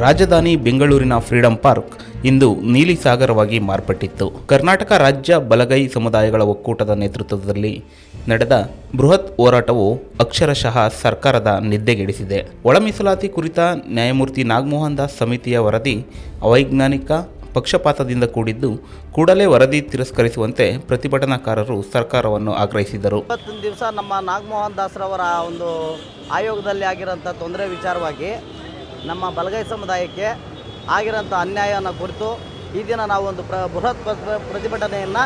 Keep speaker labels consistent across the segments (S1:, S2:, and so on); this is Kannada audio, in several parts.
S1: ರಾಜಧಾನಿ ಬೆಂಗಳೂರಿನ ಫ್ರೀಡಂ ಪಾರ್ಕ್ ಇಂದು ನೀಲಿ ಸಾಗರವಾಗಿ ಮಾರ್ಪಟ್ಟಿತ್ತು. ಕರ್ನಾಟಕ ರಾಜ್ಯ ಬಲಗೈ ಸಮುದಾಯಗಳ ಒಕ್ಕೂಟದ ನೇತೃತ್ವದಲ್ಲಿ ನಡೆದ ಬೃಹತ್ ಹೋರಾಟವು ಅಕ್ಷರಶಃ ಸರ್ಕಾರದ ನಿದ್ದೆಗೆಡಿಸಿದೆ. ಒಳ ಮೀಸಲಾತಿ ಕುರಿತ ನ್ಯಾಯಮೂರ್ತಿ ನಾಗಮೋಹನ್ ದಾಸ್ ಸಮಿತಿಯ ವರದಿ ಅವೈಜ್ಞಾನಿಕ, ಪಕ್ಷಪಾತದಿಂದ ಕೂಡಿದ್ದು, ಕೂಡಲೇ ವರದಿ ತಿರಸ್ಕರಿಸುವಂತೆ ಪ್ರತಿಭಟನಾಕಾರರು ಸರ್ಕಾರವನ್ನು ಆಗ್ರಹಿಸಿದರು.
S2: ಇವತ್ತಿನ ದಿವಸ ನಮ್ಮ ನಾಗಮೋಹನ್ ದಾಸ್ರವರ ಒಂದು ಆಯೋಗದಲ್ಲಿ ಆಗಿರೋಂಥ ತೊಂದರೆ ವಿಚಾರವಾಗಿ ನಮ್ಮ ಬಲಗೈ ಸಮುದಾಯಕ್ಕೆ ಆಗಿರೋಂಥ ಅನ್ಯಾಯನ ಕುರಿತು ಈ ದಿನ ನಾವು ಒಂದು ಬೃಹತ್ ಪ್ರತಿಭಟನೆಯನ್ನು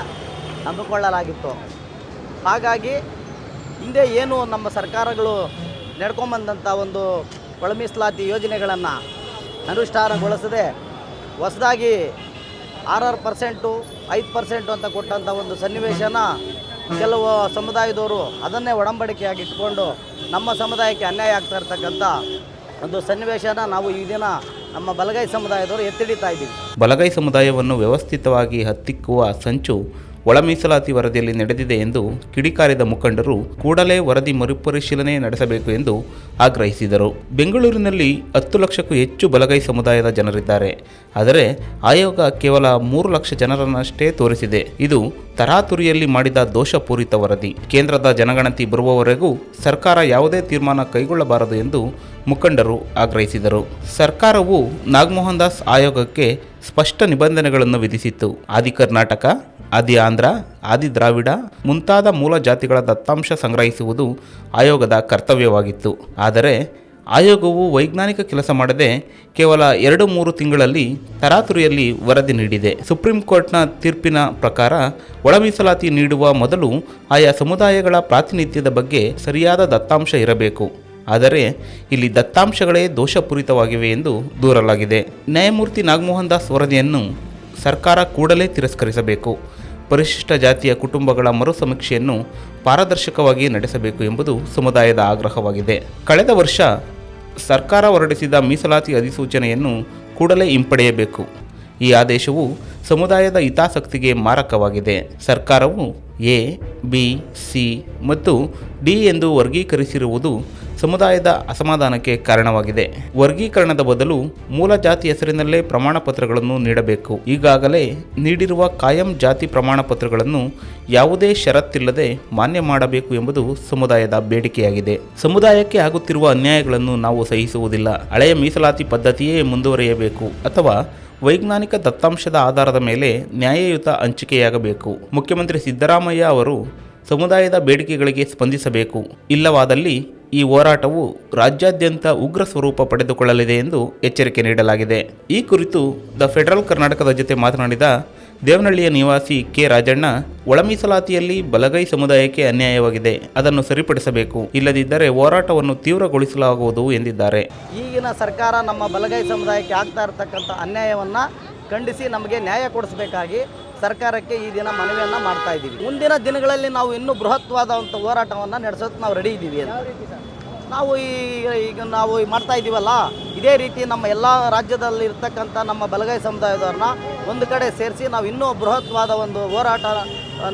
S2: ಹಮ್ಮಿಕೊಳ್ಳಲಾಗಿತ್ತು. ಹಾಗಾಗಿ ಹಿಂದೆ ಏನು ನಮ್ಮ ಸರ್ಕಾರಗಳು ನಡ್ಕೊಂಬಂದಂಥ ಒಂದು ಒಳ ಮೀಸಲಾತಿ ಯೋಜನೆಗಳನ್ನು ಅನುಷ್ಠಾನಗೊಳಿಸದೆ ಹೊಸದಾಗಿ 6% 5% ಅಂತ ಕೊಟ್ಟಂಥ ಒಂದು ಸನ್ನಿವೇಶನ ಕೆಲವು ಸಮುದಾಯದವರು ಅದನ್ನೇ ಒಡಂಬಡಿಕೆಯಾಗಿ ಇಟ್ಕೊಂಡು ನಮ್ಮ ಸಮುದಾಯಕ್ಕೆ ಅನ್ಯಾಯ ಆಗ್ತಾ ಇರ್ತಕ್ಕಂಥ ಒಂದು ಸನ್ನಿವೇಶನ ನಾವು ಈ ದಿನ ನಮ್ಮ ಬಲಗೈ ಸಮುದಾಯದವರು ಎತ್ತಿಡಿತಾ ಇದ್ದೀವಿ.
S1: ಬಲಗೈ ಸಮುದಾಯವನ್ನು ವ್ಯವಸ್ಥಿತವಾಗಿ ಹತ್ತಿಕ್ಕುವ ಸಂಚು ಒಳ ಮೀಸಲಾತಿ ವರದಿಯಲ್ಲಿ ನಡೆದಿದೆ ಎಂದು ಕಿಡಿಕಾರಿದ ಮುಖಂಡರು ಕೂಡಲೇ ವರದಿ ಮರುಪರಿಶೀಲನೆ ನಡೆಸಬೇಕು ಎಂದು ಆಗ್ರಹಿಸಿದರು. ಬೆಂಗಳೂರಿನಲ್ಲಿ 10 ಲಕ್ಷಕ್ಕೂ ಹೆಚ್ಚು ಬಲಗೈ ಸಮುದಾಯದ ಜನರಿದ್ದಾರೆ. ಆದರೆ ಆಯೋಗ ಕೇವಲ 3 ಲಕ್ಷ ಜನರನ್ನಷ್ಟೇ ತೋರಿಸಿದೆ. ಇದು ತರಾತುರಿಯಲ್ಲಿ ಮಾಡಿದ ದೋಷಪೂರಿತ ವರದಿ. ಕೇಂದ್ರದ ಜನಗಣತಿ ಬರುವವರೆಗೂ ಸರ್ಕಾರ ಯಾವುದೇ ತೀರ್ಮಾನ ಕೈಗೊಳ್ಳಬಾರದು ಎಂದು ಮುಖಂಡರು ಆಗ್ರಹಿಸಿದರು. ಸರ್ಕಾರವು ನಾಗಮೋಹನ್ ದಾಸ್ ಆಯೋಗಕ್ಕೆ ಸ್ಪಷ್ಟ ನಿಬಂಧನೆಗಳನ್ನು ವಿಧಿಸಿತ್ತು. ಆದಿ ಕರ್ನಾಟಕ, ಆದಿ ಆಂಧ್ರ, ಆದಿ ದ್ರಾವಿಡ ಮುಂತಾದ ಮೂಲ ಜಾತಿಗಳ ದತ್ತಾಂಶ ಸಂಗ್ರಹಿಸುವುದು ಆಯೋಗದ ಕರ್ತವ್ಯವಾಗಿತ್ತು. ಆದರೆ ಆಯೋಗವು ವೈಜ್ಞಾನಿಕ ಕೆಲಸ ಮಾಡದೆ ಕೇವಲ 2-3 ತಿಂಗಳಲ್ಲಿ ತರಾತುರಿಯಲ್ಲಿ ವರದಿ ನೀಡಿದೆ. ಸುಪ್ರೀಂ ಕೋರ್ಟ್ನ ತೀರ್ಪಿನ ಪ್ರಕಾರ ಒಳ ಮೀಸಲಾತಿ ನೀಡುವ ಮೊದಲು ಆಯಾ ಸಮುದಾಯಗಳ ಪ್ರಾತಿನಿಧ್ಯದ ಬಗ್ಗೆ ಸರಿಯಾದ ದತ್ತಾಂಶ ಇರಬೇಕು. ಆದರೆ ಇಲ್ಲಿ ದತ್ತಾಂಶಗಳೇ ದೋಷಪೂರಿತವಾಗಿವೆ ಎಂದು ದೂರಲಾಗಿದೆ. ನ್ಯಾಯಮೂರ್ತಿ ನಾಗಮೋಹನ್ ದಾಸ್ ವರದಿಯನ್ನು ಸರ್ಕಾರ ಕೂಡಲೇ ತಿರಸ್ಕರಿಸಬೇಕು. ಪರಿಶಿಷ್ಟ ಜಾತಿಯ ಕುಟುಂಬಗಳ ಮರು ಸಮೀಕ್ಷೆಯನ್ನು ಪಾರದರ್ಶಕವಾಗಿ ನಡೆಸಬೇಕು ಎಂಬುದು ಸಮುದಾಯದ ಆಗ್ರಹವಾಗಿದೆ. ಕಳೆದ ವರ್ಷ ಸರ್ಕಾರ ಹೊರಡಿಸಿದ ಮೀಸಲಾತಿ ಅಧಿಸೂಚನೆಯನ್ನು ಕೂಡಲೇ ಹಿಂಪಡೆಯಬೇಕು. ಈ ಆದೇಶವು ಸಮುದಾಯದ ಹಿತಾಸಕ್ತಿಗೆ ಮಾರಕವಾಗಿದೆ. ಸರ್ಕಾರವು ಎ, ಬಿ, ಸಿ ಮತ್ತು ಡಿ ಎಂದು ವರ್ಗೀಕರಿಸಿರುವುದು ಸಮುದಾಯದ ಅಸಮಾಧಾನಕ್ಕೆ ಕಾರಣವಾಗಿದೆ. ವರ್ಗೀಕರಣದ ಬದಲು ಮೂಲ ಜಾತಿ ಹೆಸರಿನಲ್ಲೇ ಪ್ರಮಾಣ ಪತ್ರಗಳನ್ನು ನೀಡಬೇಕು. ಈಗಾಗಲೇ ನೀಡಿರುವ ಕಾಯಂ ಜಾತಿ ಪ್ರಮಾಣ ಪತ್ರಗಳನ್ನು ಯಾವುದೇ ಷರತ್ತಿಲ್ಲದೆ ಮಾನ್ಯ ಮಾಡಬೇಕು ಎಂಬುದು ಸಮುದಾಯದ ಬೇಡಿಕೆಯಾಗಿದೆ. ಸಮುದಾಯಕ್ಕೆ ಆಗುತ್ತಿರುವ ಅನ್ಯಾಯಗಳನ್ನು ನಾವು ಸಹಿಸುವುದಿಲ್ಲ. ಹಳೆಯ ಮೀಸಲಾತಿ ಪದ್ಧತಿಯೇ ಮುಂದುವರಿಯಬೇಕು ಅಥವಾ ವೈಜ್ಞಾನಿಕ ದತ್ತಾಂಶದ ಆಧಾರದ ಮೇಲೆ ನ್ಯಾಯಯುತ ಹಂಚಿಕೆಯಾಗಬೇಕು. ಮುಖ್ಯಮಂತ್ರಿ ಸಿದ್ದರಾಮಯ್ಯ ಅವರು ಸಮುದಾಯದ ಬೇಡಿಕೆಗಳಿಗೆ ಸ್ಪಂದಿಸಬೇಕು. ಇಲ್ಲವಾದಲ್ಲಿ ಈ ಹೋರಾಟವು ರಾಜ್ಯಾದ್ಯಂತ ಉಗ್ರ ಸ್ವರೂಪ ಪಡೆದುಕೊಳ್ಳಲಿದೆ ಎಂದು ಎಚ್ಚರಿಕೆ ನೀಡಲಾಗಿದೆ. ಈ ಕುರಿತು ದ ಫೆಡರಲ್ ಕರ್ನಾಟಕದ ಜೊತೆ ಮಾತನಾಡಿದ ದೇವನಹಳ್ಳಿಯ ನಿವಾಸಿ ಕೆ ರಾಜಣ್ಣ, ಒಳ ಮೀಸಲಾತಿಯಲ್ಲಿ ಬಲಗೈ ಸಮುದಾಯಕ್ಕೆ ಅನ್ಯಾಯವಾಗಿದೆ, ಅದನ್ನು ಸರಿಪಡಿಸಬೇಕು. ಇಲ್ಲದಿದ್ದರೆ ಹೋರಾಟವನ್ನು ತೀವ್ರಗೊಳಿಸಲಾಗುವುದು ಎಂದಿದ್ದಾರೆ.
S2: ಈಗಿನ ಸರ್ಕಾರ ನಮ್ಮ ಬಲಗೈ ಸಮುದಾಯಕ್ಕೆ ಆಗ್ತಾ ಇರತಕ್ಕಂಥ ಅನ್ಯಾಯವನ್ನು ಖಂಡಿಸಿ ನಮಗೆ ನ್ಯಾಯ ಕೊಡಿಸಬೇಕಾಗಿ ಸರ್ಕಾರಕ್ಕೆ ಈ ದಿನ ಮನವಿಯನ್ನು ಮಾಡ್ತಾ ಇದ್ದೀವಿ. ಮುಂದಿನ ದಿನಗಳಲ್ಲಿ ನಾವು ಇನ್ನೂ ಬೃಹತ್ವಾದಂಥ ಹೋರಾಟವನ್ನು ನಡೆಸೋಕೆ ನಾವು ರೆಡಿ ಇದ್ದೀವಿ ಅಂತ ನಾವು ಈಗ ನಾವು ಮಾಡ್ತಾ ಇದ್ದೀವಲ್ಲ, ಇದೇ ರೀತಿ ನಮ್ಮ ಎಲ್ಲ ರಾಜ್ಯದಲ್ಲಿ ಇರ್ತಕ್ಕಂಥ ನಮ್ಮ ಬಲಗೈ ಸಮುದಾಯದವ್ರನ್ನ ಒಂದು ಕಡೆ ಸೇರಿಸಿ ನಾವು ಇನ್ನೂ ಬೃಹತ್ವಾದ ಒಂದು ಹೋರಾಟ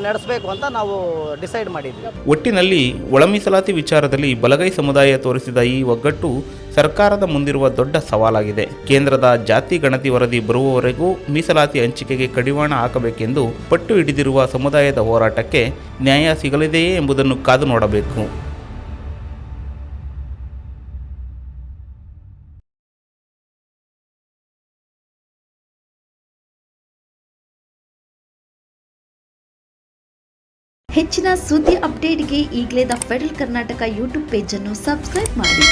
S2: ನಡೆಸಬೇಕು ಅಂತ ನಾವು ಡಿಸೈಡ್ ಮಾಡಿದ್ವಿ.
S1: ಒಟ್ಟಿನಲ್ಲಿ ಒಳ ಮೀಸಲಾತಿ ವಿಚಾರದಲ್ಲಿ ಬಲಗೈ ಸಮುದಾಯ ತೋರಿಸಿದ ಈ ಒಗ್ಗಟ್ಟು ಸರ್ಕಾರದ ಮುಂದಿರುವ ದೊಡ್ಡ ಸವಾಲಾಗಿದೆ. ಕೇಂದ್ರದ ಜಾತಿ ಗಣತಿ ವರದಿ ಬರುವವರೆಗೂ ಮೀಸಲಾತಿ ಹಂಚಿಕೆಗೆ ಕಡಿವಾಣ ಹಾಕಬೇಕೆಂದು ಪಟ್ಟು ಹಿಡಿದಿರುವ ಸಮುದಾಯದ ಹೋರಾಟಕ್ಕೆ ನ್ಯಾಯ ಸಿಗಲಿದೆಯೇ ಎಂಬುದನ್ನು ಕಾದು ನೋಡಬೇಕು.
S3: ಹೆಚ್ಚಿನ ಸುದ್ದಿ ಅಪ್ಡೇಟ್ಗೆ ಈಗಲೇ the federal Karnataka YouTube page ಅನ್ನು ಸಬ್ಸ್ಕ್ರೈಬ್ ಮಾಡಿ.